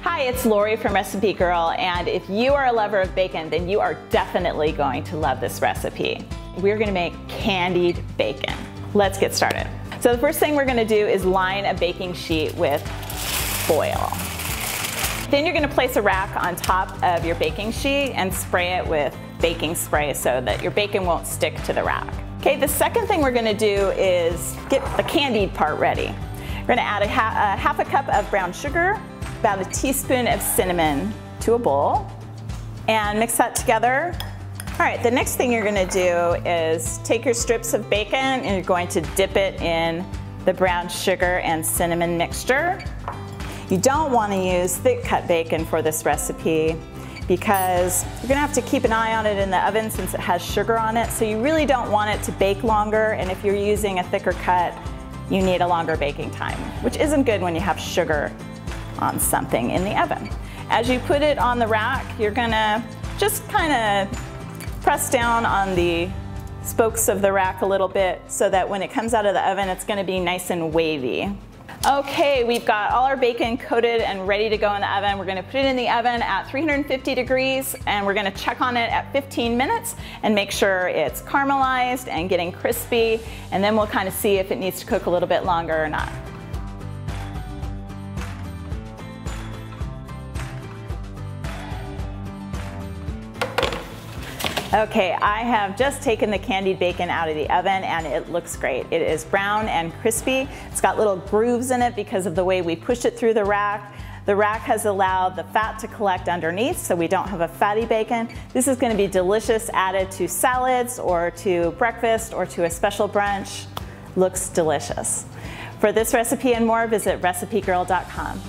Hi, it's Lori from Recipe Girl, and if you are a lover of bacon, then you are definitely going to love this recipe. We're gonna make candied bacon. Let's get started. So the first thing we're gonna do is line a baking sheet with foil. Then you're gonna place a rack on top of your baking sheet and spray it with baking spray so that your bacon won't stick to the rack. Okay, the second thing we're gonna do is get the candied part ready. We're gonna add half a cup of brown sugar, about a teaspoon of cinnamon to a bowl, and mix that together. All right, the next thing you're gonna do is take your strips of bacon and you're going to dip it in the brown sugar and cinnamon mixture. You don't wanna use thick cut bacon for this recipe because you're gonna have to keep an eye on it in the oven since it has sugar on it, so you really don't want it to bake longer, and if you're using a thicker cut, you need a longer baking time, which isn't good when you have sugar on something in the oven. As you put it on the rack, you're gonna just kind of press down on the spokes of the rack a little bit so that when it comes out of the oven, it's gonna be nice and wavy. Okay, we've got all our bacon coated and ready to go in the oven. We're gonna put it in the oven at 350 degrees and we're gonna check on it at 15 minutes and make sure it's caramelized and getting crispy, and then we'll kind of see if it needs to cook a little bit longer or not. Okay, I have just taken the candied bacon out of the oven and it looks great. It is brown and crispy. It's got little grooves in it because of the way we pushed it through the rack. The rack has allowed the fat to collect underneath so we don't have a fatty bacon. This is going to be delicious added to salads or to breakfast or to a special brunch. Looks delicious. For this recipe and more, visit recipegirl.com.